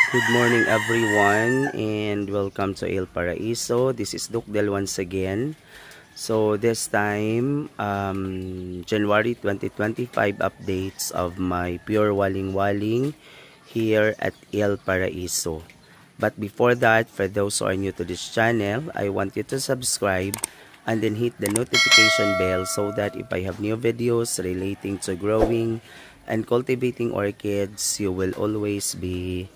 Good morning everyone and welcome to El Paraiso. This is Doc Del once again. So this time, January 2025 updates of my pure waling-waling here at El Paraiso. But before that, for those who are new to this channel, I want you to subscribe and then hit the notification bell so that if I have new videos relating to growing and cultivating orchids, you will always be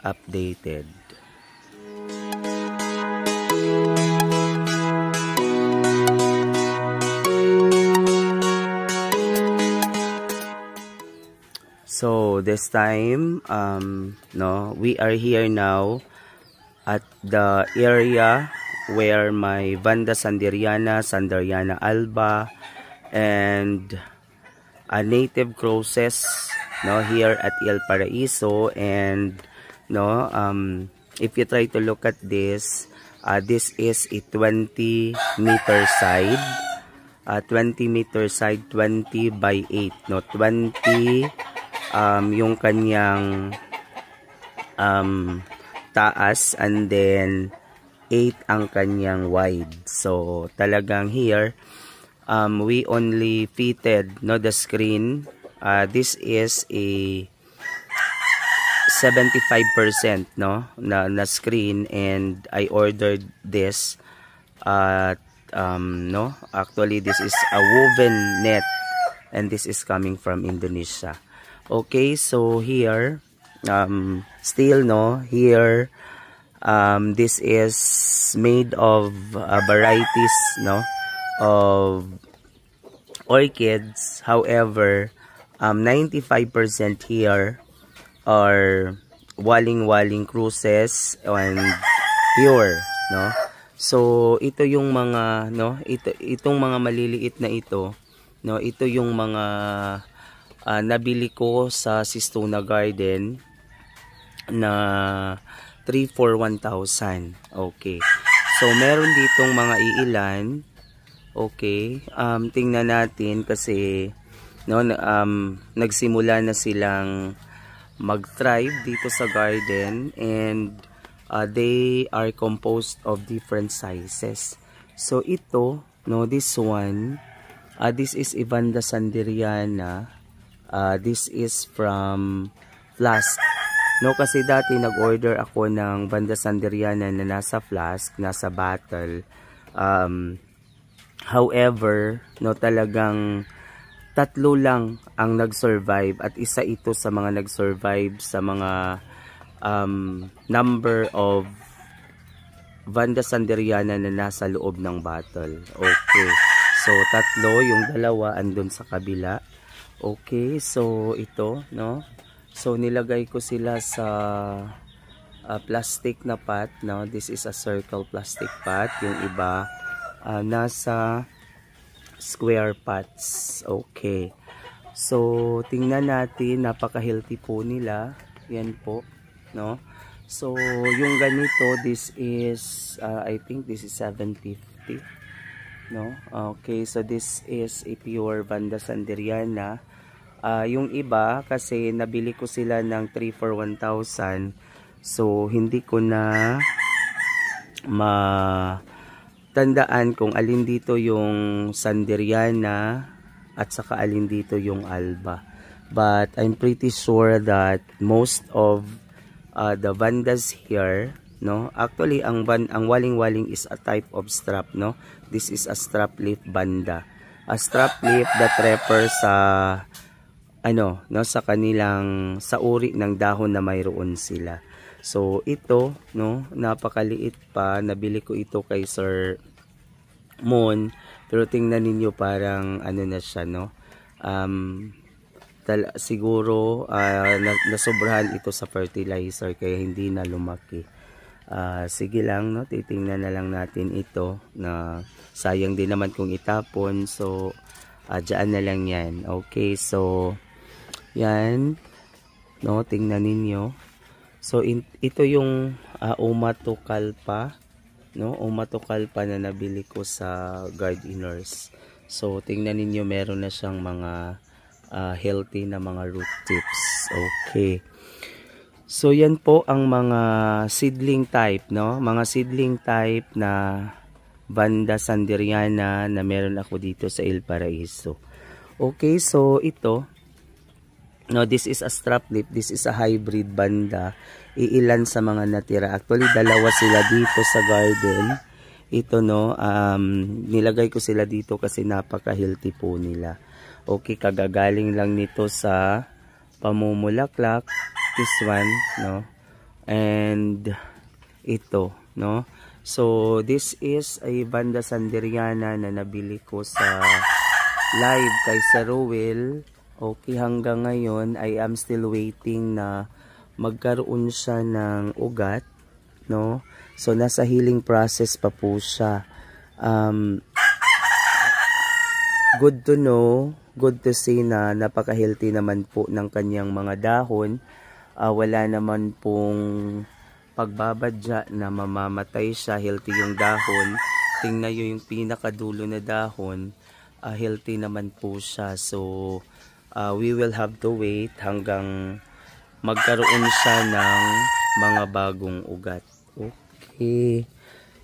updated. So this time, we are here now at the area where my Vanda Sanderiana, Sanderiana alba, and a native crosses, here at El Paraiso. And if you try to look at this, this is a 20-meter side, 20-meter side, 20 by 8, 20 yung kanyang taas, and then 8 ang kanyang wide. So talagang here we only fitted the screen. This is a 75% na screen, and I ordered this actually this is a woven net, and this is coming from Indonesia. Okay, so here here this is made of varieties of orchids. However, 95% here are waling-waling cruces and pure, So ito yung mga itong mga maliliit na ito, ito yung mga nabili ko sa Sistuna Garden na 3 for 1,000. Okay. So meron ditong mga iilan. Okay. Tingnan natin kasi nagsimula na silang mag-thrive dito sa garden, and they are composed of different sizes. So ito, this one, this is Vanda Sanderiana. This is from Flask. Kasi dati nag-order ako ng Vanda Sanderiana na nasa flask, nasa bottle. However, talagang 3 lang ang nag-survive, at isa ito sa mga nag-survive sa mga number of Vanda Sanderiana na nasa loob ng bottle. Okay. So 3, yung 2 andun sa kabila. Okay, so ito, So nilagay ko sila sa plastic na pot, This is a circle plastic pot. Yung iba nasa square pots. Okay. So tingnan natin, napaka-healthy po nila. Yan po, So yung ganito, this is I think this is 750. Okay, so this is a pure Vanda Sanderiana. Yung iba kasi nabili ko sila ng 3 for 1,000. So hindi ko na matandaan kung alin dito yung Sanderiana at saka alin dito yung alba. But I'm pretty sure that most of the Vandas here, actually ang waling-waling is a type of strap, This is a strap leaf Vanda. A strap leaf that refers sa sa kanilang sa uri ng dahon na mayroon sila. So ito, napakaliit pa. Nabili ko ito kay Sir Mon, pero tingnan ninyo parang na siya, siguro nasobrahan ito sa fertilizer kaya hindi na lumaki. Sige lang, titingnan na lang natin ito, na sayang din naman kung itapon. So dyan na lang yan. Okay, so yan, tingnan ninyo. So ito yung Umatokalpa, Umatokalpa na nabili ko sa Gardeners. So tingnan ninyo, meron na siyang mga healthy na mga root tips. Okay. So yan po ang mga seedling type, no? Mga seedling type na Vanda sanderiana na meron ako dito sa El Paraiso. Okay, so ito, no, this is a strap leaf, this is a hybrid Vanda. Iilan sa mga natira. Actually, dalawa sila dito sa garden. Ito, no, nilagay ko sila dito kasi napaka-healthy po nila. Okay, kagagaling lang nito sa pamumulaklak. This one, no, and ito, no. So this is a Vanda sanderiana na nabili ko sa live kay Sir Rowell. Okay, hanggang ngayon I am still waiting na magkaroon siya ng ugat, no. So nasa healing process pa po siya. Good to know, good to see na napaka-healthy naman po ng kanyang mga dahon. Wala naman pong pagbabadya na mamamatay siya, healthy yung dahon. Tingnan nyo yung pinakadulo na dahon, healthy naman po siya. So, we will have to wait hanggang magkaroon siya ng mga bagong ugat. Okay,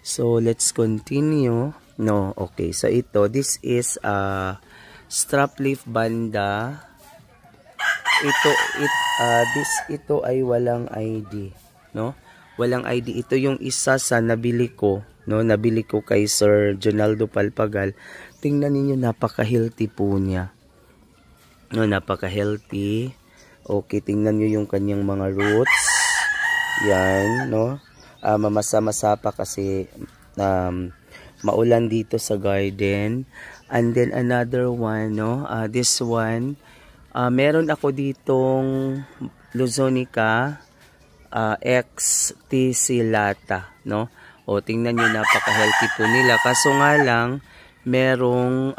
so let's continue. No, okay, so ito, this is strap leaf Vanda. Ito ay walang ID, no? Walang ID. Ito yung isa sa nabili ko, no? Nabili ko kay Sir Jonaldo Palpagal. Tingnan niyo, napaka-healthy po niya. No, napaka-healthy. Okay, tingnan niyo yung kanyang mga roots. Yan, no? Mamasa-masa pa kasi maulan dito sa garden. And then another one, no? This one, meron ako ditong Luzonica XTC Lata, no? O tingnan niyo, napaka-healthy po nila. Kaso nga lang merong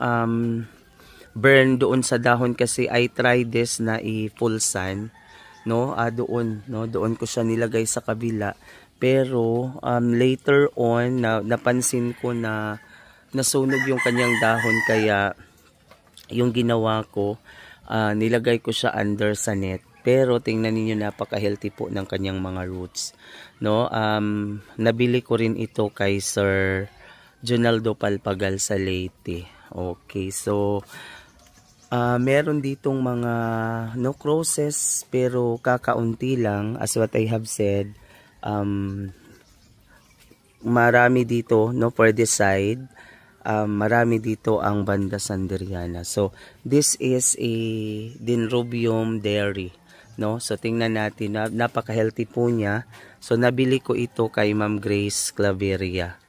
burn doon sa dahon kasi I tried this na i-full sun, no? Doon ko siya nilagay sa kabila. Pero later on napansin ko na nasunog yung kanyang dahon, kaya yung ginawa ko, nilagay ko siya under sa net. Pero tingnan niyo, napaka-healthy po ng kanyang mga roots, no? Nabili ko rin ito kay Sir Jonaldo Palpagal sa Leyte. Okay, so meron ditong mga crosses pero kakaunti lang, as what I have said. Marami dito, no, for this side. Marami dito ang Vanda sanderiana. So this is a Dendrobium dairy, no? So tingnan natin, napaka-healthy po niya. So nabili ko ito kay Ma'am Grace Claveria.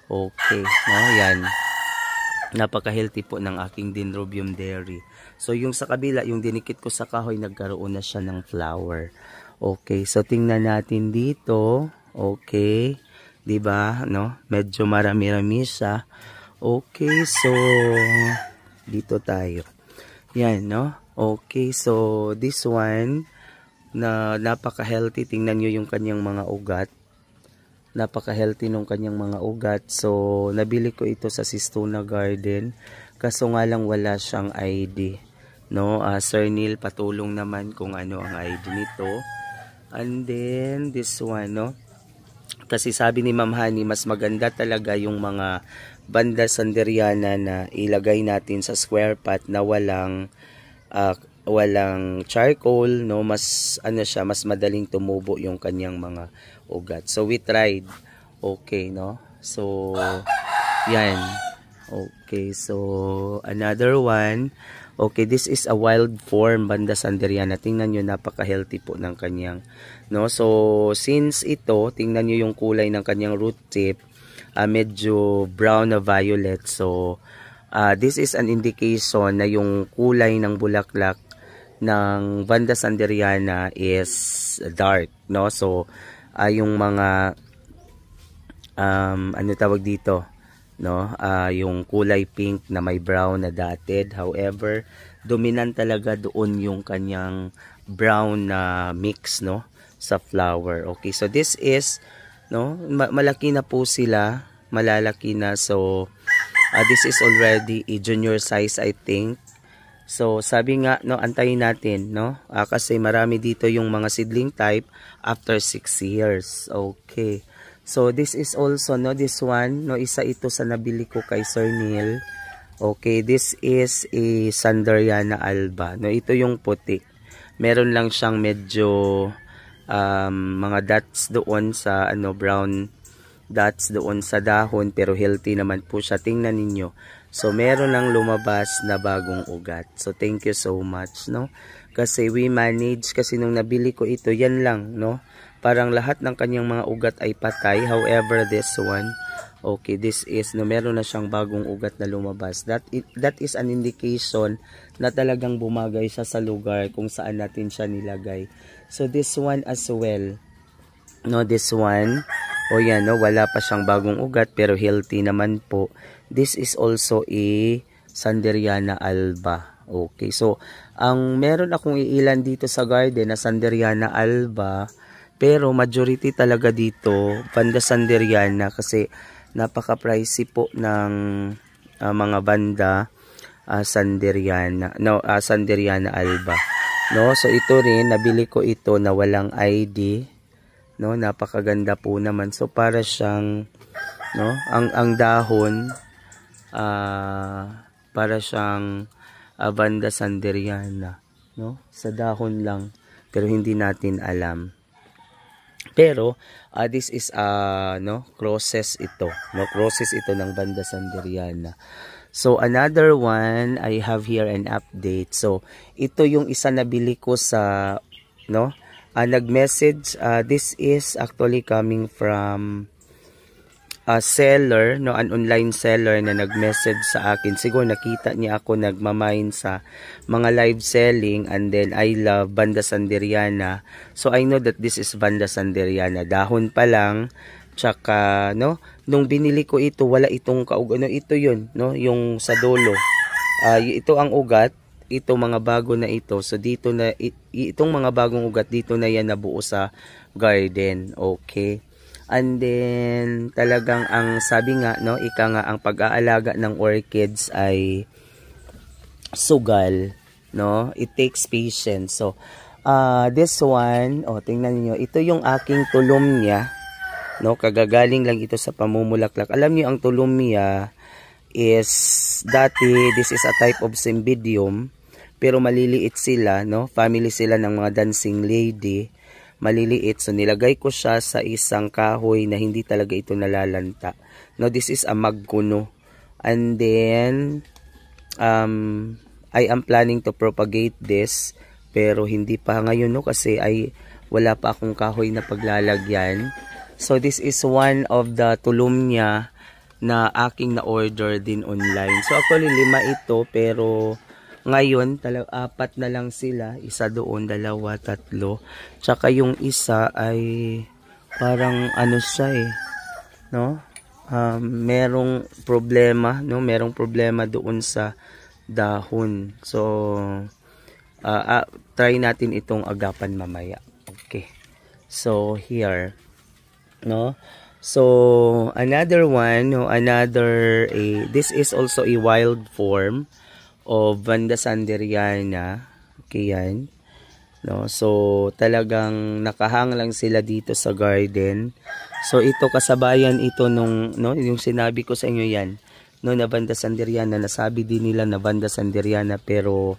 Okay, no, yan. Napaka-healthy po ng aking Dendrobium dairy. So yung sa kabila, yung dinikit ko sa kahoy, nagkaroon na siya ng flower. Okay, so tingnan natin dito. Okay, 'di ba, no? Medyo marami-rami siya. Okay, so dito tayo. Yan, no? Okay, so this one na napaka-healthy. Tingnan nyo yung kanyang mga ugat. Napaka-healthy nung kanyang mga ugat. So nabili ko ito sa Sistuna Garden. Kaso nga lang wala siyang ID, no? Sir Neil, patulong naman kung ano ang ID nito. And then this one, no? Kasi sabi ni Ma'am Hani, mas maganda talaga yung mga Vanda sanderiana na ilagay natin sa square pot na walang charcoal, no? Mas siya, mas madaling tumubo yung kanyang mga ugat. So we tried. Okay, no? So yan. Okay, so another one. Okay, this is a wild form Vanda sanderiana. Tingnan nyo, napaka-healthy po ng kanyang, no? So since ito, tingnan nyo yung kulay ng kanyang root tip, medyo brown na violet. So this is an indication na yung kulay ng bulaklak ng Vanda sanderiana is dark, no? So yung mga ano tawag dito, no? Yung kulay pink na may brown na dotted. However, dominant talaga doon yung kanyang brown na mix, no, sa flower. Okay, so this is, no, malaki na po sila, malalaki na. So this is already a junior size, I think. So, sabi nga, no, antayin natin, no? Kasi marami dito yung mga seedling type after 6 years. Okay. So, this is also, no, this one, no, isa ito sa nabili ko kay Sir Neil. Okay, this is a Sanderiana alba. No, ito yung puti. Meron lang siyang medyo mga dots doon sa ano, brown dots doon sa dahon, pero healthy naman po siya. Tingnan ninyo. So, meron lang lumabas na bagong ugat. So, thank you so much, no? Kasi we manage, kasi nung nabili ko ito, yan lang, no? Parang lahat ng kanyang mga ugat ay patay. However, this one, okay, this is, no, meron na siyang bagong ugat na lumabas. That is an indication na talagang bumagay siya sa lugar kung saan natin siya nilagay. So, this one as well, no, this one, o yan, no, wala pa siyang bagong ugat pero healthy naman po. This is also a Sanderiana alba. Okay, so ang meron akong iilan dito sa garden na Sanderiana alba, pero majority talaga dito Vanda Sanderiana kasi napaka-pricey po ng mga Vanda Sanderiana, no, Sanderiana alba. No, so ito rin nabili ko ito na walang ID. No, napakaganda po naman. So para siyang, no, ang dahon para siyang Vanda Sanderiana, no, sa dahon lang pero hindi natin alam. Pero this is no, crosses ito, no, crosses ito ng Vanda Sanderiana. So another one, I have here an update. So ito yung isa nabili ko sa, no, nag-message, this is actually coming from a seller, no, an online seller na nag-message sa akin. Siguro nakita niya ako nagmamine sa mga live selling, and then I love Vanda Sanderiana. So I know that this is Vanda Sanderiana. Dahon pa lang, tsaka, no, nung binili ko ito, wala itong kaugat. No, ito yun, no, yung sa dulo. Ito ang ugat. Ito mga bago na ito. So dito na itong mga bagong ugat dito na yan nabuo sa garden. Okay. And then talagang ang sabi nga, no, ika nga ang pag-aalaga ng orchids ay sugal, no? It takes patience. So this one, oh, tingnan niyo, ito yung aking tulumnia, no? Kagagaling lang ito sa pamumulaklak. Alam niyo ang tulumnia is dati, this is a type of cymbidium. Pero maliliit sila, no? Family sila ng mga dancing lady. Maliliit. So, nilagay ko siya sa isang kahoy na hindi talaga ito nalalanta. No, this is a magkuno. And then, I am planning to propagate this. Pero hindi pa ngayon, no? Kasi wala pa akong kahoy na paglalagyan. So, this is one of the tulumnia na aking na-order din online. So, actually, 5 ito, pero ngayon, 4 na lang sila. Isa doon, 2, 3. Tsaka yung isa ay parang ano siya eh, no? Merong problema, no? Merong problema doon sa dahon. So, try natin itong agapan mamaya. Okay. So, here, no? So, another one, no? This is also a wild form of Vanda Sanderiana. Okay, yan. No, so talagang nakahang lang sila dito sa garden. So ito kasabayan ito nung, no, yung sinabi ko sa inyo yan, no, na Vanda Sanderiana, nasabi din nila na Vanda Sanderiana, pero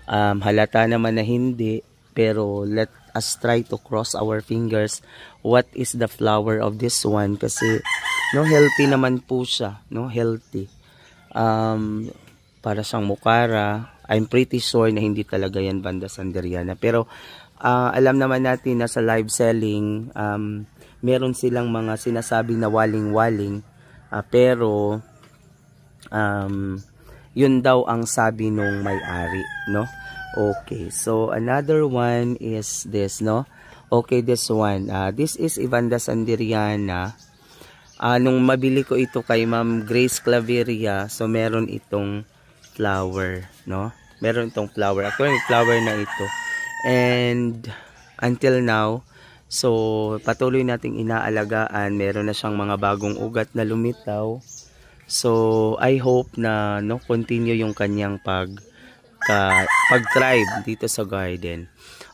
halata naman na hindi. Pero let us try to cross our fingers what is the flower of this one, kasi no, healthy naman po siya, no, healthy. Para siyang mukara. I'm pretty sure na hindi talaga yan Vanda Sanderiana. Pero alam naman natin na sa live selling, meron silang mga sinasabi na waling-waling. Pero yun daw ang sabi nung may-ari, no? Okay, so another one is this, no? Okay, this one. This is Vanda Sanderiana. Nung mabili ko ito kay Ma'am Grace Claveria, so meron itong flower, no? Meron itong flower. Actually, flower na ito. And until now, so patuloy nating inaalagaan. Meron na siyang mga bagong ugat na lumitaw. So I hope na, no, continue yung kanyang pag-thrive dito sa garden.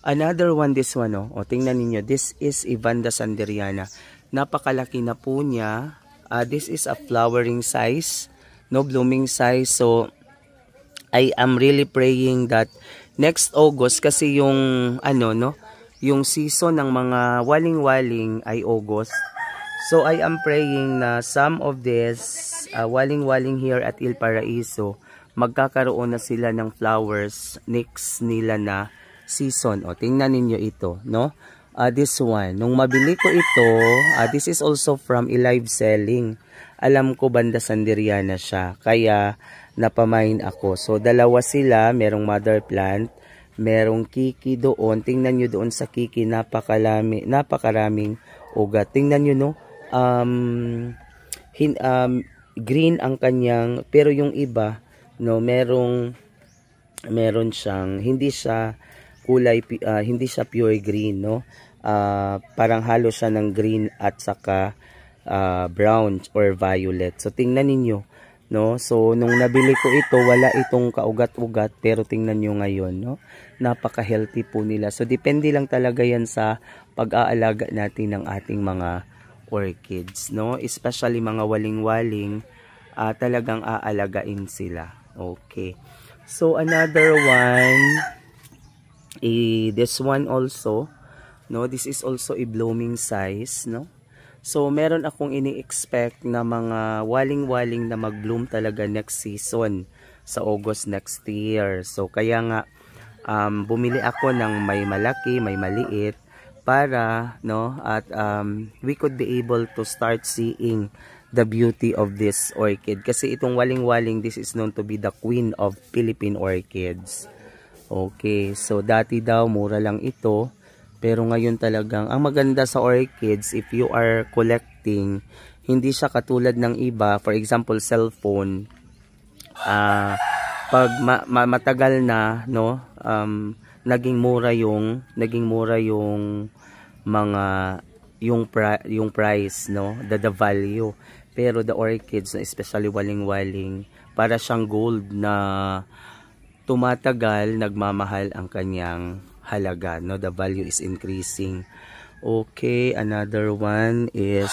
Another one, this one, o tingnan niyo, this is Vanda sanderiana. Napakalaki na po niya. This is a flowering size, no, blooming size. So I am really praying that next August, kasi yung yung season ng mga waling-waling ay August. So I am praying na some of this waling-waling here at Il Paraiso, magkakaroon na sila ng flowers next nila na season. O tingnan ninyo ito, no? This one, nung mabili ko ito, this is also from live selling. Alam ko Vanda sanderiana siya, kaya napamain ako. So dalawa sila, merong mother plant, merong kiki doon. Tingnan nyo doon sa kiki, napakaraming ugat. Tingnan nyo, no? Green ang kanyang, pero yung iba, no, meron siyang, hindi siya kulay, hindi siya pure green, no? Parang halo siya ng green at saka brown or violet. So tingnan ninyo, no? So nung nabili ko ito, wala itong kaugat-ugat, pero tingnan nyo ngayon, no? Napaka-healthy po nila. So depende lang talaga yan sa pag-aalaga natin ng ating mga orchids, no? Especially mga waling-waling, talagang aalagain sila. Okay. So another one, this one also, no, this is also a blooming size, no. So meron akong ini-expect na mga waling-waling na mag-bloom talaga next season sa August next year. So kaya nga bumili ako ng may malaki, may maliit, para, no, at we could be able to start seeing the beauty of this orchid. Kasi itong waling-waling, this is known to be the queen of Philippine orchids. Okay, so dati daw mura lang ito, pero ngayon talagang ang maganda sa orchids, if you are collecting, hindi siya katulad ng iba. For example, cellphone, pag matagal na, no, naging mura yung mga yung price, no, the value. Pero the orchids, especially waling-waling, para siyang gold na tumatagal, nagmamahal ang kanyang halaga, no? The value is increasing. Okay, another one is,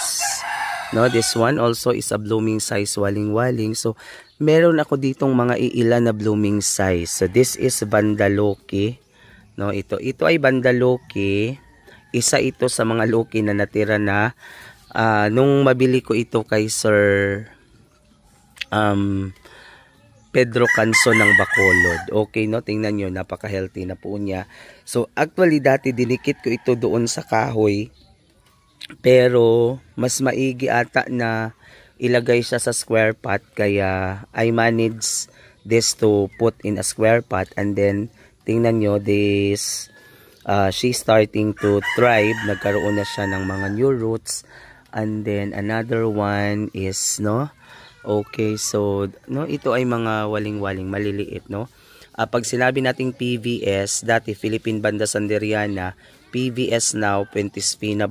no, this one also is a blooming size waling-waling. So meron ako ditong mga iilan na blooming size. So this is Vanda Loki, no? Ito ay Vanda Loki. Isa ito sa mga Loki na natira na nung mabili ko ito kay Sir Pedro Canso ng Bacolod. Okay, no? Tingnan nyo, napaka-healthy na po niya. So, actually, dati dinikit ko ito doon sa kahoy. Pero, mas maigi ata na ilagay siya sa square pot. Kaya, I managed this to put in a square pot. And then, tingnan nyo, this, she's starting to thrive. Nagkaroon na siya ng mga new roots. And then, another one is, no? Okay, so, no, ito ay mga waling-waling, maliliit, no? Pag sinabi nating PVS, dati Philippine Vanda sanderiana, PVS now, Puentispina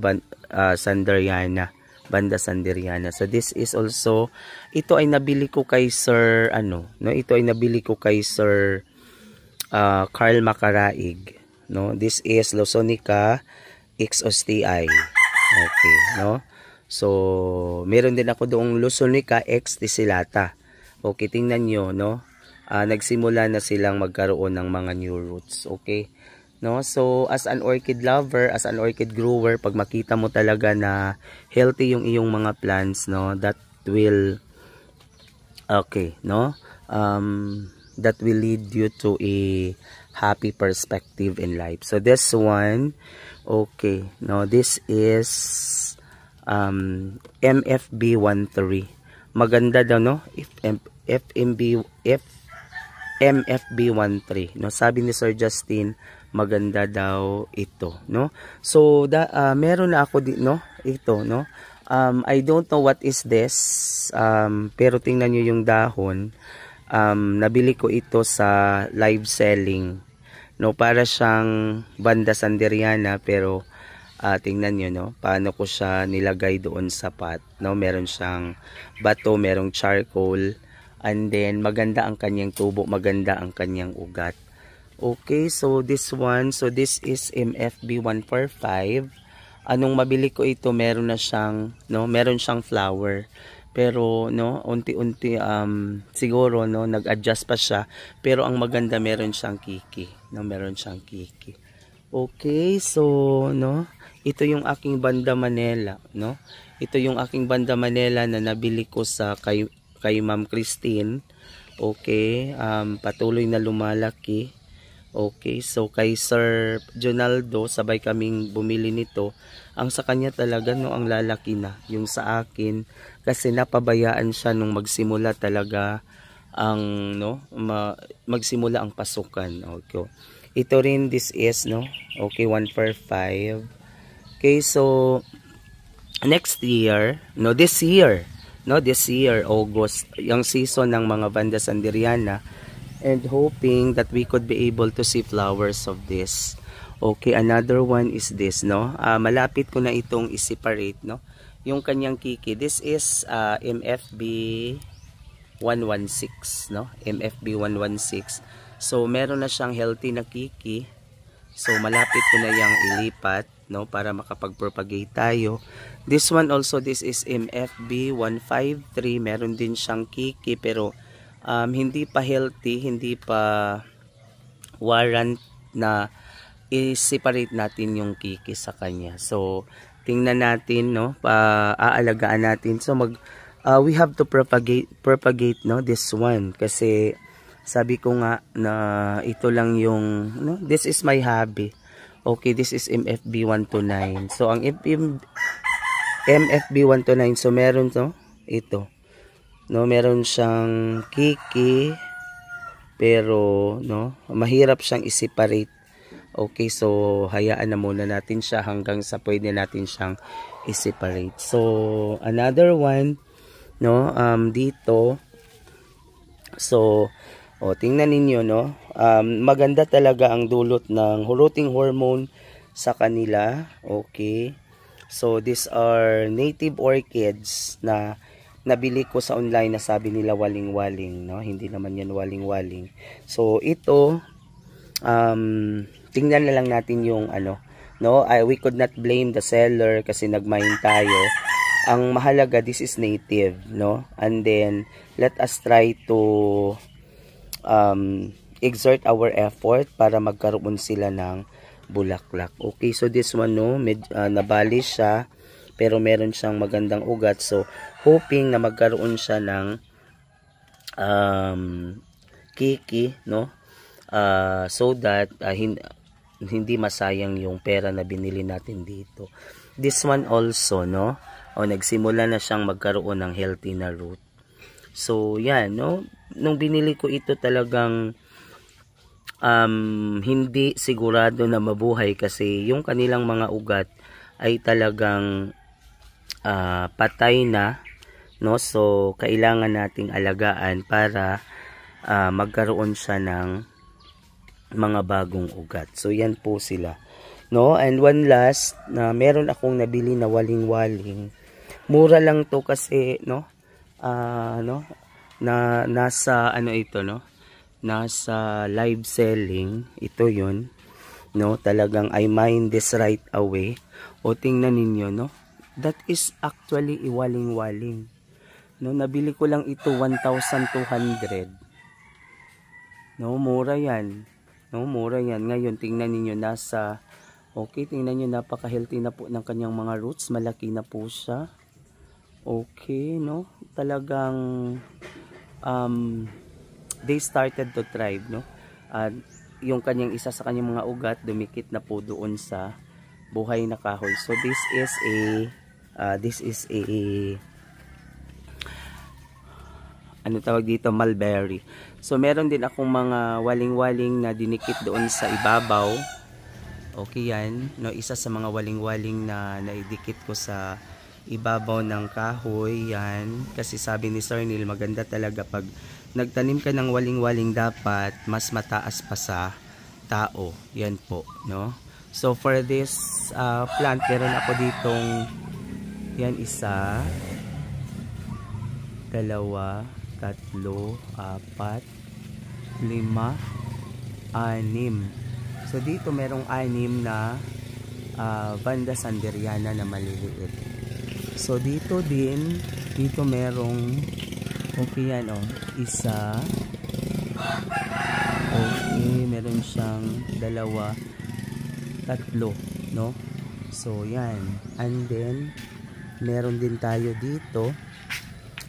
sanderiana, Vanda sanderiana. So, this is also, ito ay nabili ko kay Sir, no? Ito ay nabili ko kay Sir Carl Macaraig, no? This is Lawsonica XOSTI. Okay, no? So, meron din ako doong Lawsonica X Tessellata. Okay, tingnan nyo, no? Nagsimula na silang magkaroon ng mga new roots. Okay, no? So, as an orchid lover, as an orchid grower, pag makita mo talaga na healthy yung iyong mga plants, no? That will, okay, no? That will lead you to a happy perspective in life. So, this one, okay, no? This is MFB13. Maganda daw, no? MFB13, no? Sabi ni Sir Justin, maganda daw ito, no? So meron na ako no? Ito, no? I don't know what is this. Pero tingnan niyo yung dahon. Nabili ko ito sa live selling, no? Para siyang Vanda sanderiana, pero tingnan nyo, no, paano ko siya nilagay doon sa pot, no? Meron siyang bato, merong charcoal, And then maganda ang kanyang tubo, maganda ang kanyang ugat. Okay, so this one, so this is MFB 145. Anong mabili ko ito, meron na siyang, no, meron siyang flower. Pero, no, unti-unti, siguro, no, nag-adjust pa siya. Pero ang maganda, meron siyang kiki. No, meron siyang kiki. Okay, so, no, ito yung aking Banda Manila, no. Ito yung aking Banda Manila na nabili ko sa kay Ma'am Christine. Okay, patuloy na lumalaki. Okay, so kay Sir Jonaldo, sabay kaming bumili nito. Ang sa kanya talaga, no, ang lalaki na. Yung sa akin, kasi napabayaan siya nung magsimula talaga ang, no, magsimula ang pasukan. Okay. Ito rin, this is, no, okay, 145. Okay, so, next year, no, this year, August, yung season ng mga Banda Sanderiana, and hoping that we could be able to see flowers of this. Okay, another one is this, no. Malapit ko na itong i-separate, no. Yung kanyang kiki, this is MFB 116, no. MFB 116. So meron na siyang healthy na kiki. So malapit ko na yang ilipat, no, para makapag-propagate tayo. This one also, this is MFB 153. Meron din siyang kiki pero hindi pa healthy, hindi pa warrant na i-separate natin yung kiki sa kanya. So, tingnan natin, no, aalagaan natin. So, we have to propagate, no, this one. Kasi, sabi ko nga na ito lang yung, no, this is my hobby. Okay, this is MFB 129. So, ang MFB 129, so meron to, ito. No, meron siyang kiki pero, no, mahirap siyang i-separate. Okay, so hayaan na muna natin siya hanggang sa pwede natin siyang i-separate. So another one, no, dito. So tingnan ninyo, no, maganda talaga ang dulot ng rooting hormone sa kanila. Okay, so these are native orchids na nabili ko sa online na sabi nila waling-waling, no? Hindi naman yan waling-waling. So ito, tingnan na lang natin yung ano, no? We could not blame the seller kasi nagmine tayo. Ang mahalaga, this is native, no? And then let us try to exert our effort para magkaroon sila ng bulaklak. Okay, so this one, no, nabali siya pero meron siyang magandang ugat. So, hoping na magkaroon siya ng kiki, no? So that hindi masayang yung pera na binili natin dito. This one also, no? Nagsimula na siyang magkaroon ng healthy na root. So, yan, no? Nung binili ko ito talagang hindi sigurado na mabuhay kasi yung kanilang mga ugat ay talagang patay na, no? So kailangan nating alagaan para magkaroon siya ng mga bagong ugat. So yan po sila, no? And one last na meron akong nabili na waling-waling. Mura lang to kasi, no, no, na nasa ano ito, no, nasa live selling ito yun, no. Talagang I mine this right away. O tingnan ninyo, no, that is actually iwaling-waling, no. Nabili ko lang ito 1,200, no. Mura yan, no, mura yan. Ngayon tingnan niyo nasa, okay, tingnan niyo napaka-healthy na po ng kanyang mga roots, malaki na po siya. Okay, no, talagang they started to thrive, no. Yung kanyang isa sa kanyang mga ugat dumikit na po doon sa buhay na kahoy. So this is a ano tawag dito, mulberry. So meron din akong mga waling-waling na dinikit doon sa ibabaw. Okay yan, no, isa sa mga waling-waling na naidikit ko sa ibabaw ng kahoy yan. Kasi sabi ni Sir Neil, maganda talaga pag nagtanim ka ng waling-waling, dapat mas mataas pa sa tao. Yan po, no. So for this plant, meron ako ditong yan, isa, dalawa, tatlo, apat, lima, anim. So dito merong anim na Vanda Sanderiana na maliliit. So dito din, dito merong okay yan isa. Okay, meron siyang dalawa, tatlo, no? So yan. And then meron din tayo dito.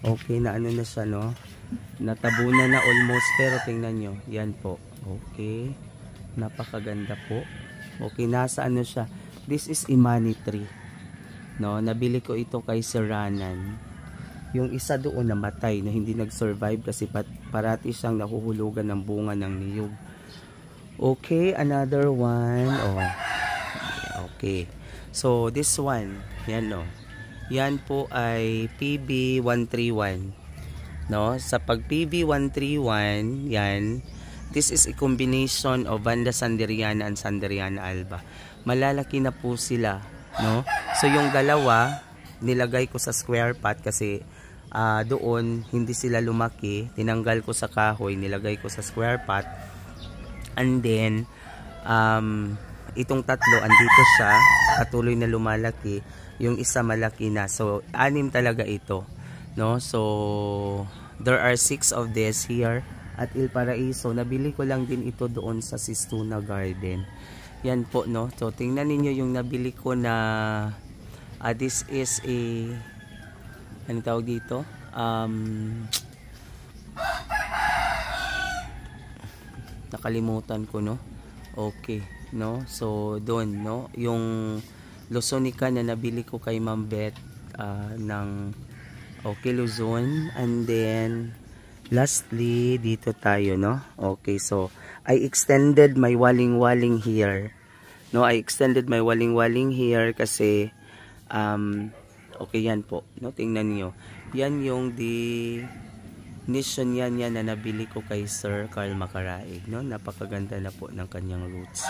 Okay, na ano na siya, no? Natabunan na almost, pero tingnan nyo. Yan po. Okay. Napakaganda po. Okay, nasa ano siya. This is Imani tree. No, nabili ko ito kay Sir Ranan. Yung isa doon namatay na hindi nag-survive kasi parati siyang nahuhulugan ng bunga ng niyog. Okay, another one. Okay. So, this one. Yan Yan po ay PB131. No? Sa pag PB131, yan. This is a combination of Vanda Sanderiana and Sanderiana alba. Malalaki na po sila, no? So yung dalawa nilagay ko sa square pot kasi doon hindi sila lumaki. Tinanggal ko sa kahoy, nilagay ko sa square pot. And then itong tatlo andito siya, patuloy na lumalaki. Yung isa malaki na. So 6 talaga ito, no? So there are 6 of this here at Il Paraiso. Nabili ko lang din ito doon sa Sistuna Garden. Yan po, no? So tingnan ninyo yung nabili ko na this is a ano tawag dito? Nakalimutan ko, no? Okay, no? So doon, no? Yung Lusonica na nabili ko kay Ma'am Beth ng Luzon. And then lastly, dito tayo, no? Okay, so I extended my waling-waling here. No, I extended my waling-waling here kasi okay yan po, no? Tingnan niyo. Yan yung definition yan na nabili ko kay Sir Carl Macaraig, no? Napakaganda na po ng kanyang roots.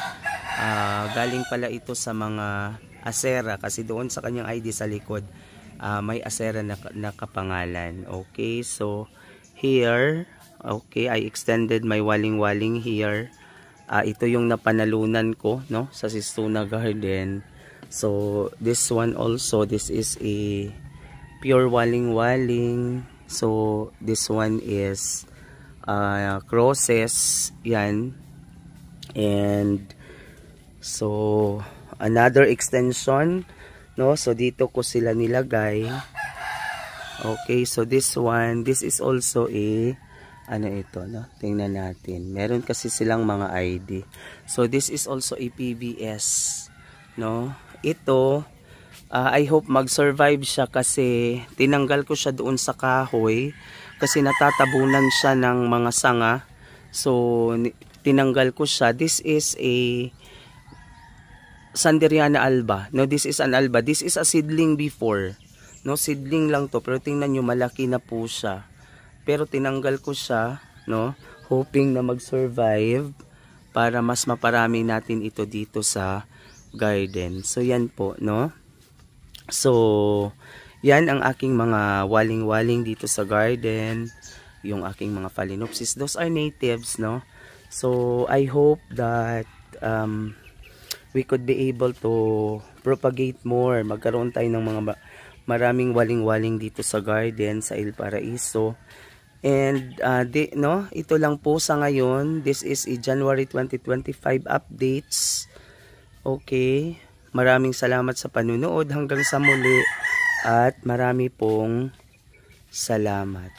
Galing pala ito sa mga asera kasi doon sa kanyang ID sa likod may asera na kapangalan. Okay, so here, okay, I extended my waling-waling here. Ito yung napanalunan ko, no, sa Sistuna Garden. So this one also, this is a pure waling-waling. So this one is crosses, yan. And so another extension, no, so dito ko sila nilagay. Okay, so this one, this is also a ano ito, no? Tingnan natin. Meron kasi silang mga ID. So this is also a PVS, no? Ito I hope mag-survive siya kasi tinanggal ko siya doon sa kahoy kasi natatabunan siya ng mga sanga. So tinanggal ko siya. This is a Sanderiana alba. No, this is an alba. This is a seedling before. No, seedling lang to, pero tingnan nyo, malaki na po siya. Pero tinanggal ko siya, no, hoping na mag-survive para mas maparami natin ito dito sa garden. So yan po, no. So yan ang aking mga waling-waling dito sa garden, yung aking mga Phalaenopsis. Those are natives, no. So I hope that we could be able to propagate more. Magkaroon tayo ng mga maraming waling-waling dito sa garden sa Il Paraiso. And no, ito lang po sa ngayon. This is a January 2025 updates. Okay. Maraming salamat sa panunood hanggang sa muli at marami pong salamat.